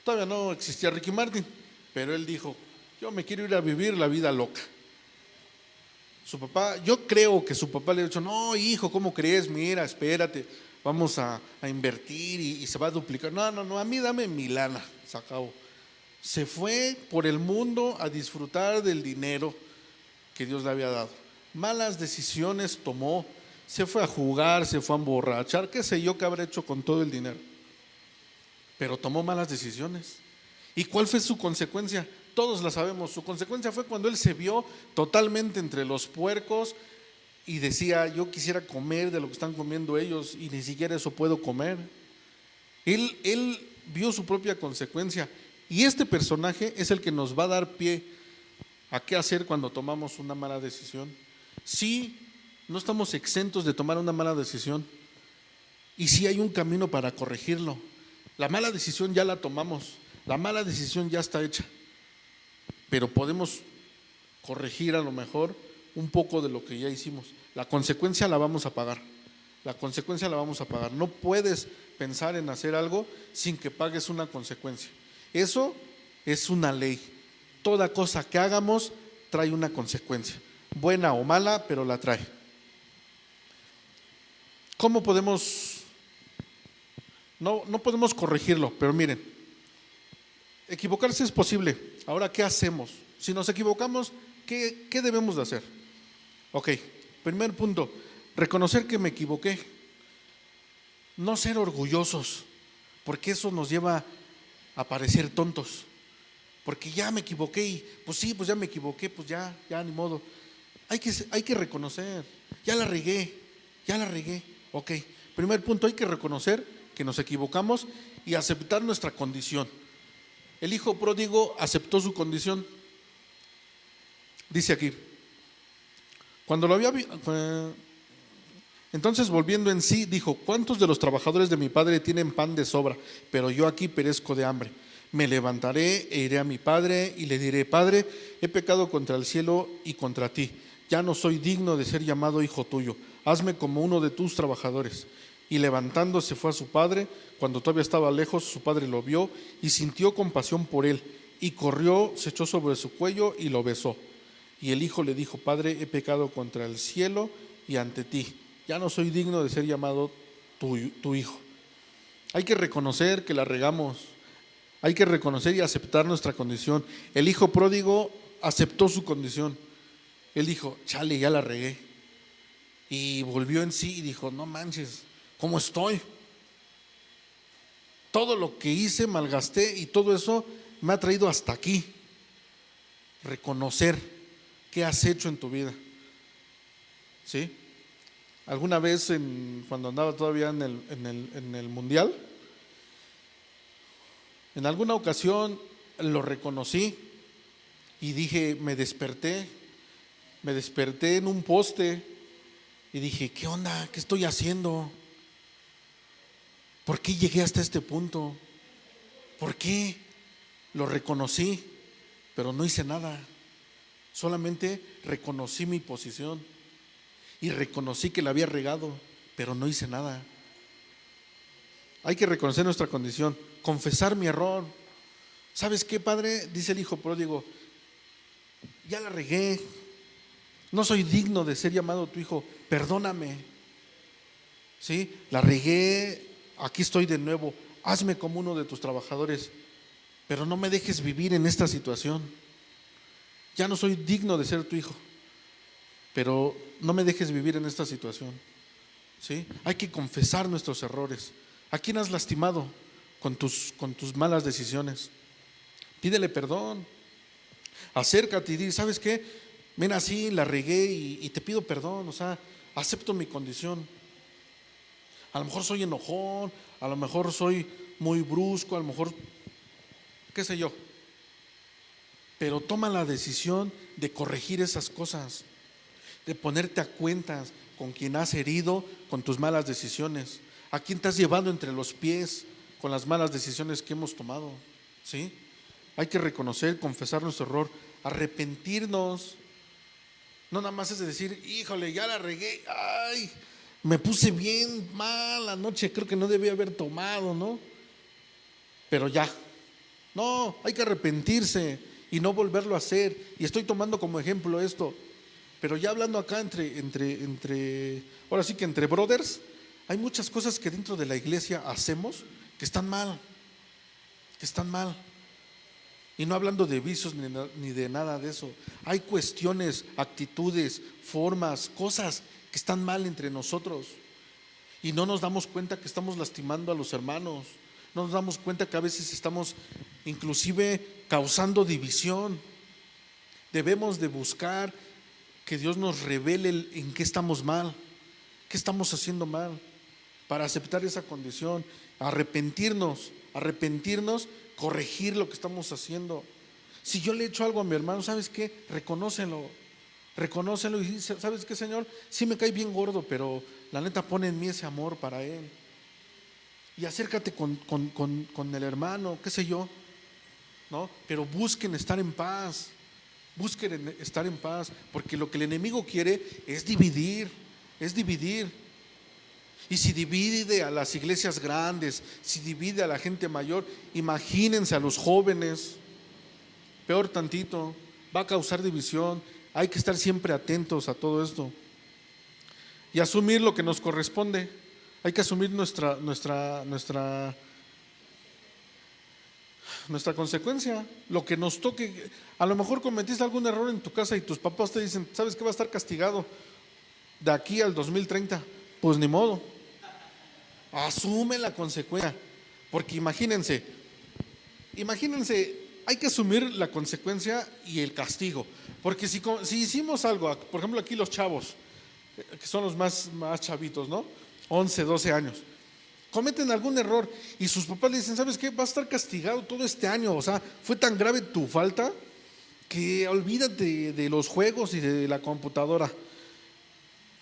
Todavía no existía Ricky Martin, pero él dijo, yo me quiero ir a vivir la vida loca. Su papá, yo creo que su papá le ha dicho, no, hijo, ¿cómo crees? Mira, espérate, vamos a invertir y se va a duplicar. No, a mí dame mi lana, se acabó. Se fue por el mundo a disfrutar del dinero que Dios le había dado. Malas decisiones tomó. Se fue a jugar, se fue a emborrachar, qué sé yo qué habrá hecho con todo el dinero. Pero tomó malas decisiones. ¿Y cuál fue su consecuencia? Todos la sabemos. Su consecuencia fue cuando él se vio totalmente entre los puercos y decía, yo quisiera comer de lo que están comiendo ellos y ni siquiera eso puedo comer. Él vio su propia consecuencia. Y este personaje es el que nos va a dar pie a qué hacer cuando tomamos una mala decisión. Sí, no estamos exentos de tomar una mala decisión y sí hay un camino para corregirlo. La mala decisión ya la tomamos, la mala decisión ya está hecha, pero podemos corregir a lo mejor un poco de lo que ya hicimos. La consecuencia la vamos a pagar. No puedes pensar en hacer algo sin que pagues una consecuencia. Eso es una ley. toda cosa que hagamos trae una consecuencia, buena o mala, pero la trae. ¿Cómo podemos? No podemos corregirlo, pero miren, equivocarse es posible. Ahora, ¿qué hacemos? Si nos equivocamos, ¿qué debemos de hacer? Ok, primer punto, reconocer que me equivoqué. No ser orgullosos, porque eso nos lleva a parecer tontos. Porque ya me equivoqué y pues sí, pues ya me equivoqué, pues ya ni modo. Hay que reconocer, ya la regué. Ok, primer punto, hay que reconocer que nos equivocamos y aceptar nuestra condición. El hijo pródigo aceptó su condición. Dice aquí, cuando lo había entonces volviendo en sí, dijo: ¿cuántos de los trabajadores de mi padre tienen pan de sobra? Pero yo aquí perezco de hambre. Me levantaré e iré a mi padre y le diré: Padre, he pecado contra el cielo y contra ti. Ya no soy digno de ser llamado hijo tuyo. Hazme como uno de tus trabajadores. Y levantándose fue a su padre. Cuando todavía estaba lejos, su padre lo vio y sintió compasión por él. Y corrió, se echó sobre su cuello y lo besó. Y el hijo le dijo: Padre, he pecado contra el cielo y ante ti. Ya no soy digno de ser llamado tu hijo. Hay que reconocer que la regamos. Hay que reconocer y aceptar nuestra condición. El hijo pródigo aceptó su condición. Él dijo: chale, ya la regué. Y volvió en sí y dijo: no manches, ¿cómo estoy? Todo lo que hice, malgasté, y todo eso me ha traído hasta aquí. Reconocer qué has hecho en tu vida. ¿Sí? Alguna vez cuando andaba todavía en el mundial, en alguna ocasión lo reconocí y dije, me desperté en un poste y dije: ¿qué onda? ¿Qué estoy haciendo? ¿Por qué llegué hasta este punto? ¿Por qué? Lo reconocí, pero no hice nada. Solamente reconocí mi posición y reconocí que la había regado, pero no hice nada. Hay que reconocer nuestra condición, confesar mi error. ¿Sabes qué, padre? Dice el hijo pródigo: ya la regué, no soy digno de ser llamado tu hijo, perdóname. ¿Sí? La regué, aquí estoy de nuevo, hazme como uno de tus trabajadores, pero no me dejes vivir en esta situación. Ya no soy digno de ser tu hijo, pero no me dejes vivir en esta situación. ¿Sí? Hay que confesar nuestros errores. ¿A quién has lastimado con tus malas decisiones? Pídele perdón. Acércate y di: ¿sabes qué? Ven, así la regué y te pido perdón. O sea, acepto mi condición. A lo mejor soy enojón, a lo mejor soy muy brusco, a lo mejor qué sé yo, pero toma la decisión de corregir esas cosas, de ponerte a cuentas con quien has herido con tus malas decisiones, a quien te has llevado entre los pies con las malas decisiones que hemos tomado. ¿Sí? Hay que reconocer, confesar nuestro error, arrepentirnos. No nada más es decir: híjole, ya la regué, ay, me puse bien mal anoche, creo que no debía haber tomado, ¿no? Pero ya. No, hay que arrepentirse y no volverlo a hacer. Y estoy tomando como ejemplo esto, pero ya hablando acá ahora sí que entre brothers, hay muchas cosas que dentro de la iglesia hacemos que están mal, Y no hablando de vicios ni de nada de eso. Hay cuestiones, actitudes, formas, cosas que están mal entre nosotros. Y no nos damos cuenta que estamos lastimando a los hermanos. No nos damos cuenta que a veces estamos inclusive causando división. Debemos de buscar que Dios nos revele en qué estamos mal, qué estamos haciendo mal, para aceptar esa condición, arrepentirnos, corregir lo que estamos haciendo. Si yo le he hecho algo a mi hermano, ¿sabes qué? Reconócelo y dice: ¿sabes qué, Señor? Sí me cae bien gordo, pero la neta pone en mí ese amor para él. Y acércate con el hermano, qué sé yo, ¿no? Pero busquen estar en paz, porque lo que el enemigo quiere es dividir. Y si divide a las iglesias grandes, si divide a la gente mayor, imagínense a los jóvenes. peor tantito, va a causar división. Hay que estar siempre atentos a todo esto y asumir lo que nos corresponde. Hay que asumir nuestra consecuencia, lo que nos toque. A lo mejor cometiste algún error en tu casa y tus papás te dicen, ¿sabes qué? Va a estar castigado de aquí al 2030. Pues ni modo, asume la consecuencia, porque imagínense, hay que asumir la consecuencia y el castigo, porque si hicimos algo, por ejemplo aquí los chavos, que son los más chavitos, ¿no? 11, 12 años, cometen algún error y sus papás le dicen, ¿sabes qué? Va a estar castigado todo este año, o sea, fue tan grave tu falta que olvídate de los juegos y de la computadora.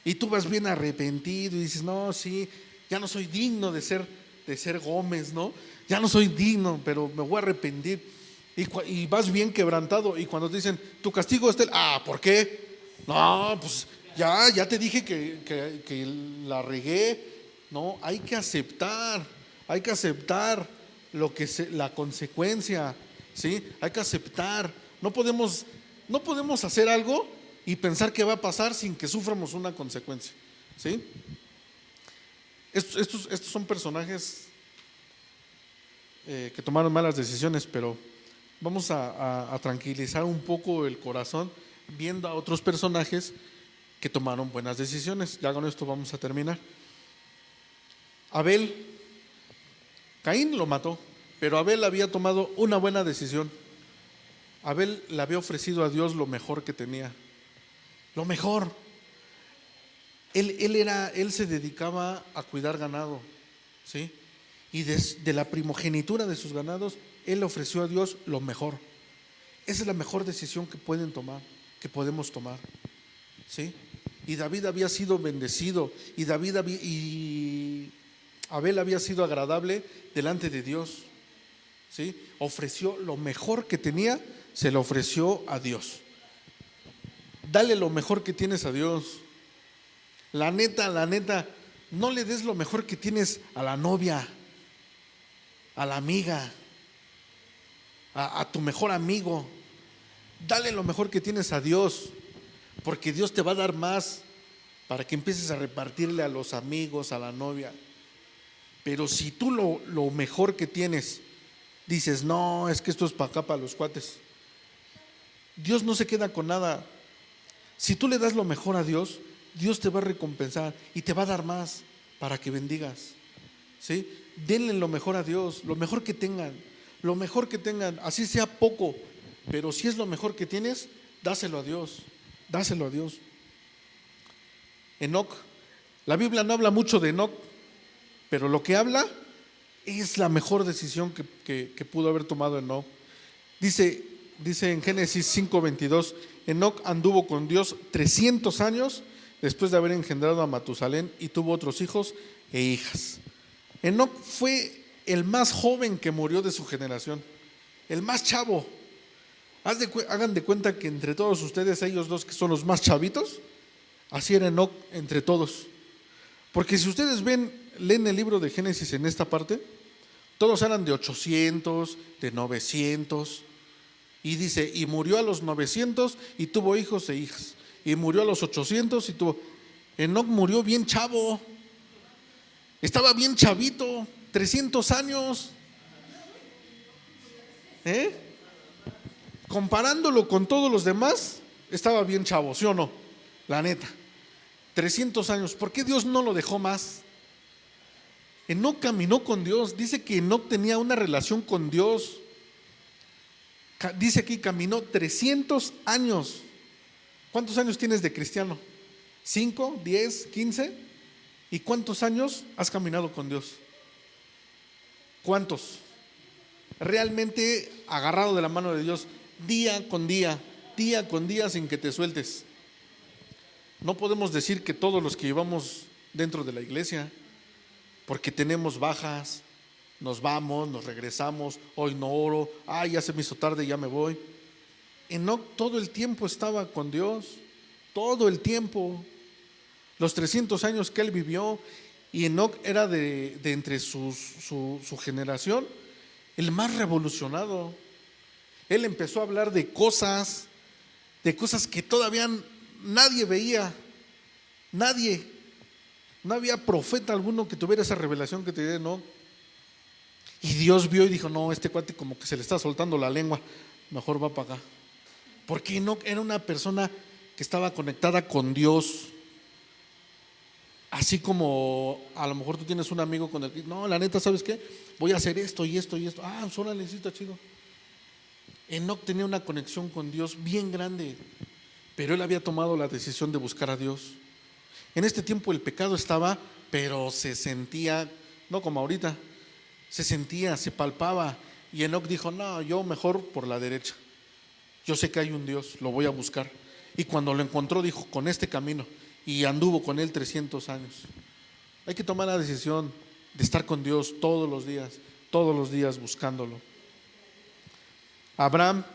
Y tú vas bien arrepentido y dices, no, sí, ya no soy digno de ser Gómez, ¿no? Ya no soy digno, pero me voy a arrepentir. Y vas bien quebrantado. Y cuando te dicen, tu castigo es ¿por qué? No, pues ya te dije que la regué. No, hay que aceptar la consecuencia, ¿sí? Hay que aceptar. No podemos hacer algo y pensar que va a pasar sin que suframos una consecuencia, ¿sí? Estos son personajes que tomaron malas decisiones, pero vamos a tranquilizar un poco el corazón viendo a otros personajes que tomaron buenas decisiones. Ya con esto vamos a terminar. Abel, Caín lo mató, pero Abel había tomado una buena decisión. Abel le había ofrecido a Dios lo mejor que tenía. Lo mejor. Él se dedicaba a cuidar ganado, ¿sí? Y de la primogenitura de sus ganados, él le ofreció a Dios lo mejor. Esa es la mejor decisión que podemos tomar, ¿sí? Y David había sido bendecido, y Abel había sido agradable delante de Dios, ¿sí? Ofreció lo mejor que tenía, se lo ofreció a Dios. Dale lo mejor que tienes a Dios. La neta, no le des lo mejor que tienes a la novia, a la amiga, a tu mejor amigo. Dale lo mejor que tienes a Dios, porque Dios te va a dar más para que empieces a repartirle a los amigos, a la novia. Pero si tú lo mejor que tienes dices, no, es que esto es para acá, para los cuates, Dios no se queda con nada. Si tú le das lo mejor a Dios, Dios te va a recompensar y te va a dar más para que bendigas, ¿sí? Denle lo mejor a Dios, lo mejor que tengan, así sea poco, pero si es lo mejor que tienes, dáselo a Dios. Enoc, la Biblia no habla mucho de Enoc, pero lo que habla es la mejor decisión que pudo haber tomado Enoc. Dice en Génesis 5:22, Enoc anduvo con Dios 300 años después de haber engendrado a Matusalén y tuvo otros hijos e hijas. Enoc fue el más joven que murió de su generación, el más chavo. Hagan de cuenta que entre todos ustedes, ellos dos que son los más chavitos, así era Enoc entre todos. Porque si ustedes leen el libro de Génesis en esta parte, todos eran de 800, de 900. Y dice, y murió a los 900 y tuvo hijos e hijas. Y murió a los 800 y tuvo. Enoc murió bien chavo. Estaba bien chavito, 300 años. Comparándolo con todos los demás, estaba bien chavo, ¿sí o no? La neta. 300 años. ¿Por qué Dios no lo dejó más? Enoc caminó con Dios. Dice que Enoc tenía una relación con Dios. Dice aquí, caminó 300 años. ¿Cuántos años tienes de cristiano? ¿5, 10, 15? ¿Y cuántos años has caminado con Dios? ¿Cuántos? Realmente agarrado de la mano de Dios, día con día, sin que te sueltes. No podemos decir que todos los que llevamos dentro de la iglesia, porque tenemos bajas, nos vamos, nos regresamos, hoy no oro, ya se me hizo tarde, ya me voy. Enoc todo el tiempo estaba con Dios, todo el tiempo, los 300 años que él vivió. Y Enoc era de entre su generación el más revolucionado, Él empezó a hablar de cosas que todavía nadie veía, nadie, no había profeta alguno que tuviera esa revelación que te diré, no. Y Dios vio y dijo, no, este cuate como que se le está soltando la lengua, mejor va para acá. Porque no era una persona que estaba conectada con Dios. Así como a lo mejor tú tienes un amigo con el que, no, la neta, ¿sabes qué? Voy a hacer esto y esto y esto. Ah, pues órale, sí está chido. Enoc tenía una conexión con Dios bien grande, pero él había tomado la decisión de buscar a Dios. En este tiempo el pecado estaba, pero se sentía, no como ahorita, se sentía, se palpaba. Y Enoc dijo, no, yo mejor por la derecha. Yo sé que hay un Dios, lo voy a buscar. Y cuando lo encontró dijo, con este camino. Y anduvo con él 300 años. Hay que tomar la decisión de estar con Dios todos los días buscándolo. Abraham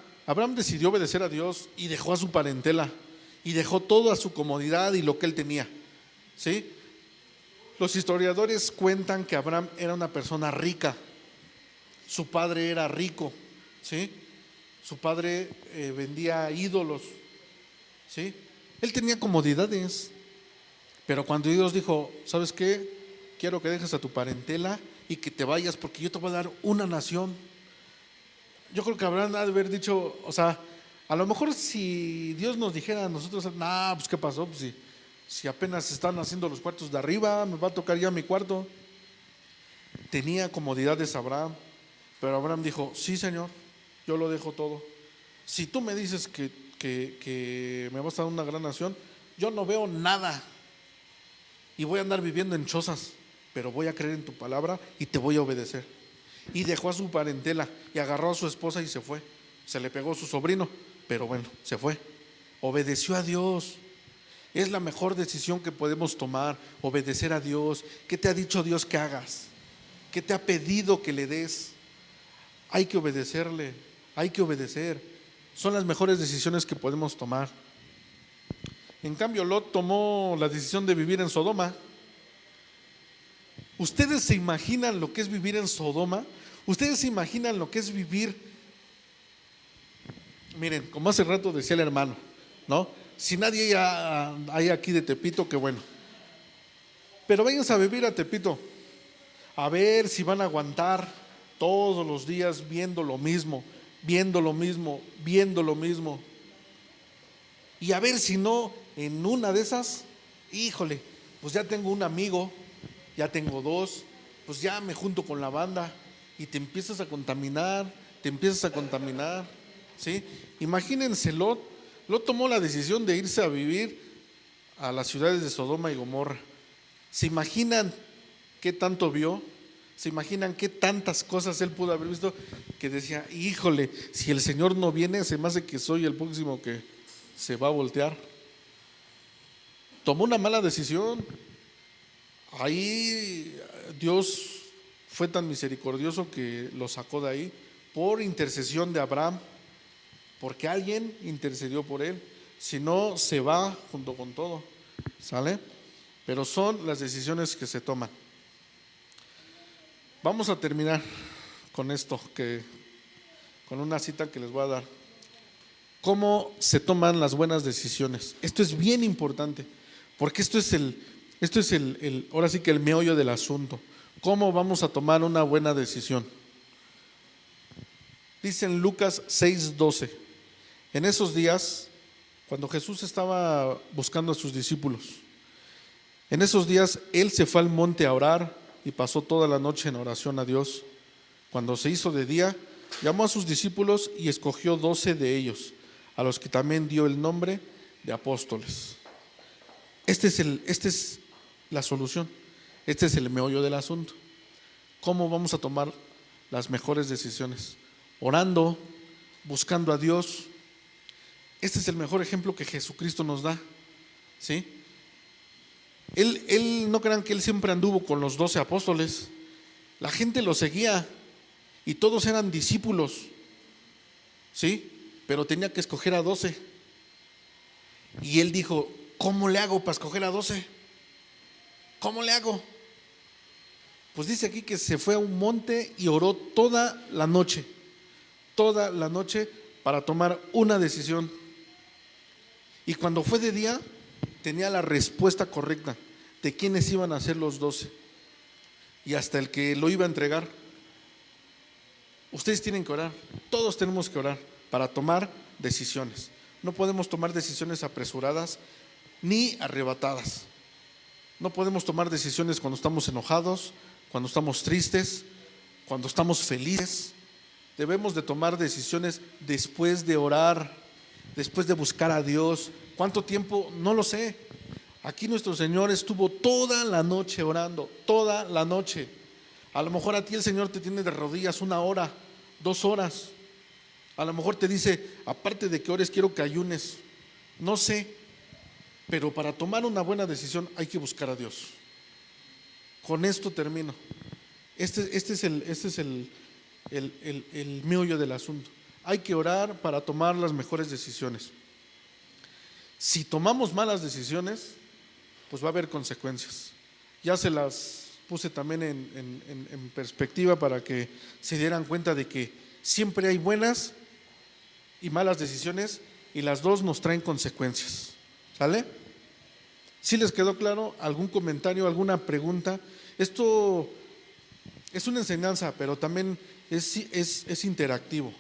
decidió obedecer a Dios y dejó a su parentela y dejó toda su comodidad y lo que él tenía. ¿Sí? Los historiadores cuentan que Abraham era una persona rica. Su padre era rico. ¿Sí? Su padre vendía ídolos. ¿Sí? Él tenía comodidades. Pero cuando Dios dijo, ¿sabes qué? Quiero que dejes a tu parentela y que te vayas porque yo te voy a dar una nación. Yo creo que Abraham ha de haber dicho, o sea, a lo mejor si Dios nos dijera a nosotros, nah, pues qué pasó, pues si apenas están haciendo los cuartos de arriba, me va a tocar ya mi cuarto. Tenía comodidades Abraham, pero Abraham dijo, sí Señor, yo lo dejo todo. Si tú me dices que me vas a dar una gran nación, yo no veo nada y voy a andar viviendo en chozas, pero voy a creer en tu palabra y te voy a obedecer. Y dejó a su parentela y agarró a su esposa y se fue. Se le pegó su sobrino, pero bueno, se fue. Obedeció a Dios. Es la mejor decisión que podemos tomar, obedecer a Dios. ¿Qué te ha dicho Dios que hagas? ¿Qué te ha pedido que le des? Hay que obedecerle, hay que obedecer. Son las mejores decisiones que podemos tomar. En cambio, Lot tomó la decisión de vivir en Sodoma. ¿Ustedes se imaginan lo que es vivir en Sodoma? ¿Ustedes se imaginan lo que es vivir? Miren, como hace rato decía el hermano, ¿no? Si nadie hay aquí de Tepito, qué bueno. Pero váyanse a vivir a Tepito, a ver si van a aguantar todos los días viendo lo mismo, viendo lo mismo, viendo lo mismo. Y a ver si no, en una de esas, híjole, pues ya tengo un amigo, ya tengo dos, pues ya me junto con la banda y te empiezas a contaminar, ¿sí? Imagínense, Lot tomó la decisión de irse a vivir a las ciudades de Sodoma y Gomorra. ¿Se imaginan qué tanto vio? ¿Se imaginan qué tantas cosas él pudo haber visto? Que decía, híjole, si el Señor no viene, se me hace que soy el próximo que se va a voltear. Tomó una mala decisión. Ahí Dios fue tan misericordioso que lo sacó de ahí por intercesión de Abraham, porque alguien intercedió por él. Si no, se va junto con todo, ¿sale? Pero son las decisiones que se toman. Vamos a terminar con esto, con una cita que les voy a dar. ¿Cómo se toman las buenas decisiones? Esto es bien importante, porque esto es ahora sí que el meollo del asunto. ¿Cómo vamos a tomar una buena decisión? Dice en Lucas 6:12, en esos días, cuando Jesús estaba buscando a sus discípulos, en esos días él se fue al monte a orar y pasó toda la noche en oración a Dios. Cuando se hizo de día, llamó a sus discípulos y escogió 12 de ellos, a los que también dio el nombre de apóstoles. Esta es la solución, este es el meollo del asunto. ¿Cómo vamos a tomar las mejores decisiones? Orando, buscando a Dios. Este es el mejor ejemplo que Jesucristo nos da, ¿sí? Él no crean que él siempre anduvo con los 12 apóstoles. La gente lo seguía y todos eran discípulos, ¿sí? Pero tenía que escoger a 12. Y él dijo, ¿cómo le hago para escoger a 12? ¿Cómo le hago? Pues dice aquí que se fue a un monte y oró toda la noche para tomar una decisión. Y cuando fue de día, tenía la respuesta correcta de quiénes iban a ser los 12 y hasta el que lo iba a entregar. Ustedes tienen que orar, todos tenemos que orar para tomar decisiones. No podemos tomar decisiones apresuradas ni arrebatadas. No podemos tomar decisiones cuando estamos enojados, cuando estamos tristes, cuando estamos felices. Debemos de tomar decisiones después de orar, después de buscar a Dios. ¿Cuánto tiempo? No lo sé. Aquí nuestro Señor estuvo toda la noche orando, toda la noche. A lo mejor a ti el Señor te tiene de rodillas 1 hora, 2 horas. A lo mejor te dice, aparte de que ores, quiero que ayunes. No sé, pero para tomar una buena decisión hay que buscar a Dios. Con esto termino. Este es el meollo del asunto. Hay que orar para tomar las mejores decisiones. Si tomamos malas decisiones, pues va a haber consecuencias. Ya se las puse también en perspectiva para que se dieran cuenta de que siempre hay buenas y malas decisiones y las dos nos traen consecuencias. ¿Sale? ¿Sí les quedó claro? ¿Algún comentario, alguna pregunta? Esto es una enseñanza, pero también es interactivo,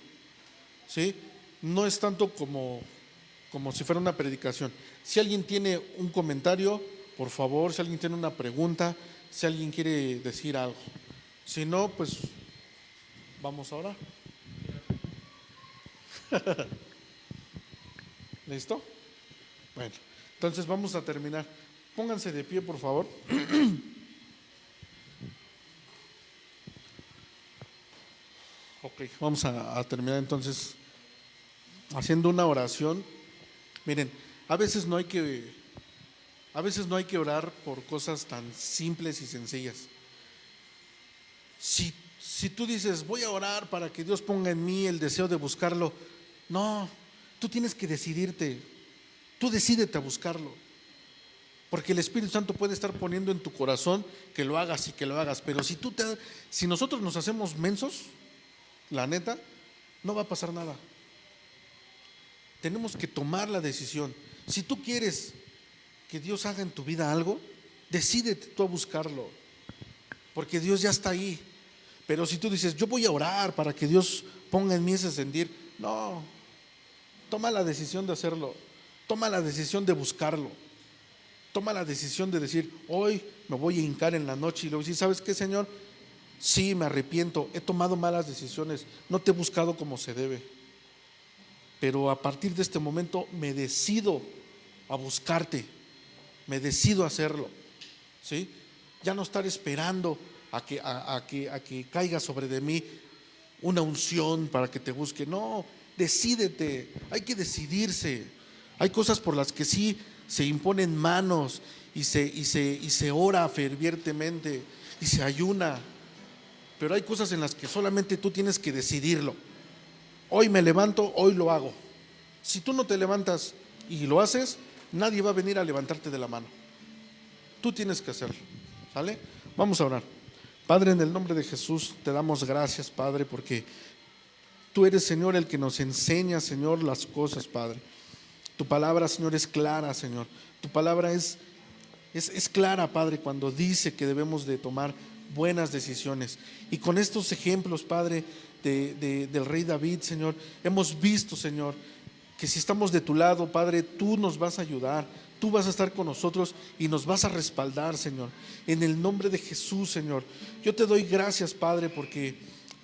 ¿sí? No es tanto como si fuera una predicación. Si alguien tiene un comentario, por favor, si alguien tiene una pregunta, si alguien quiere decir algo. Si no, pues vamos a orar. ¿Listo? Bueno, entonces vamos a terminar. Pónganse de pie, por favor. Ok, vamos a terminar entonces haciendo una oración. Miren, a veces no hay que orar por cosas tan simples y sencillas. Si tú dices, voy a orar para que Dios ponga en mí el deseo de buscarlo, no, tú tienes que decidirte. Tú decídete a buscarlo, porque el Espíritu Santo puede estar poniendo en tu corazón que lo hagas y que lo hagas, pero si nosotros nos hacemos mensos, la neta, no va a pasar nada. Tenemos que tomar la decisión. Si tú quieres que Dios haga en tu vida algo, decídete tú a buscarlo, porque Dios ya está ahí. Pero si tú dices, yo voy a orar para que Dios ponga en mí ese sentir, no, toma la decisión de hacerlo. Toma la decisión de buscarlo. Toma la decisión de decir, hoy me voy a hincar en la noche y le voy a decir, ¿sabes qué, Señor? Sí, me arrepiento, he tomado malas decisiones, no te he buscado como se debe, pero a partir de este momento me decido a buscarte, me decido a hacerlo, ¿sí? Ya no estar esperando a que caiga sobre de mí una unción para que te busque. No, decídete, hay que decidirse. Hay cosas por las que sí se imponen manos y se ora fervientemente y se ayuna, pero hay cosas en las que solamente tú tienes que decidirlo. Hoy me levanto, hoy lo hago. Si tú no te levantas y lo haces, nadie va a venir a levantarte de la mano. Tú tienes que hacerlo, ¿sale? Vamos a orar. Padre, en el nombre de Jesús te damos gracias, Padre, porque tú eres, Señor, el que nos enseña, Señor, las cosas, Padre. Tu palabra, Señor, es clara, Señor. Tu palabra es clara, Padre, cuando dice que debemos de tomar buenas decisiones. Y con estos ejemplos, Padre, del rey David, Señor, hemos visto, Señor, que si estamos de tu lado, Padre, tú nos vas a ayudar, tú vas a estar con nosotros y nos vas a respaldar, Señor. En el nombre de Jesús, Señor, yo te doy gracias, Padre, porque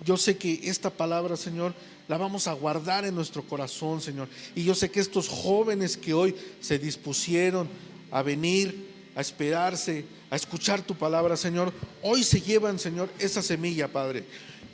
yo sé que esta palabra, Señor, la vamos a guardar en nuestro corazón, Señor. Y yo sé que estos jóvenes que hoy se dispusieron a venir, a esperarse, a escuchar tu palabra, Señor, hoy se llevan, Señor, esa semilla, Padre.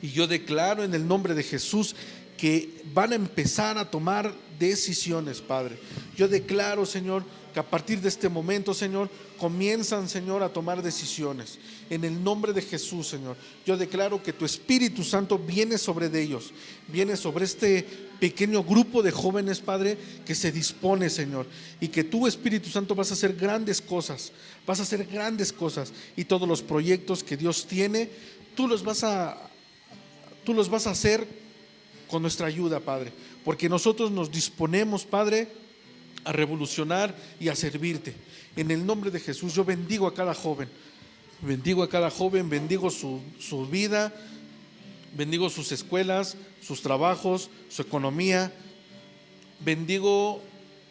Y yo declaro en el nombre de Jesús que van a empezar a tomar decisiones, Padre. Yo declaro, Señor, que a partir de este momento, Señor, comienzan, Señor, a tomar decisiones. En el nombre de Jesús, Señor, yo declaro que tu Espíritu Santo viene sobre de ellos, viene sobre este pequeño grupo de jóvenes, Padre, que se dispone, Señor, y que tú, Espíritu Santo, vas a hacer grandes cosas, y todos los proyectos que Dios tiene, tú los vas a hacer con nuestra ayuda, Padre, porque nosotros nos disponemos, Padre, a revolucionar y a servirte. En el nombre de Jesús, yo bendigo a cada joven, bendigo su vida, bendigo sus escuelas, sus trabajos, su economía. Bendigo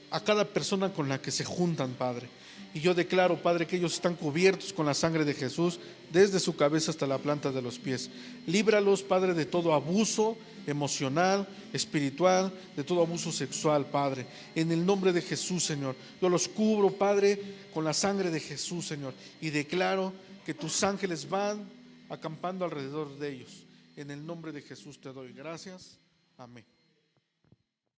a cada persona con la que se juntan, Padre. Y yo declaro, Padre, que ellos están cubiertos con la sangre de Jesús, desde su cabeza hasta la planta de los pies. Líbralos, Padre, de todo abuso emocional, espiritual, de todo abuso sexual, Padre. En el nombre de Jesús, Señor. Yo los cubro, Padre, con la sangre de Jesús, Señor. Y declaro que tus ángeles van acampando alrededor de ellos. En el nombre de Jesús te doy gracias. Amén.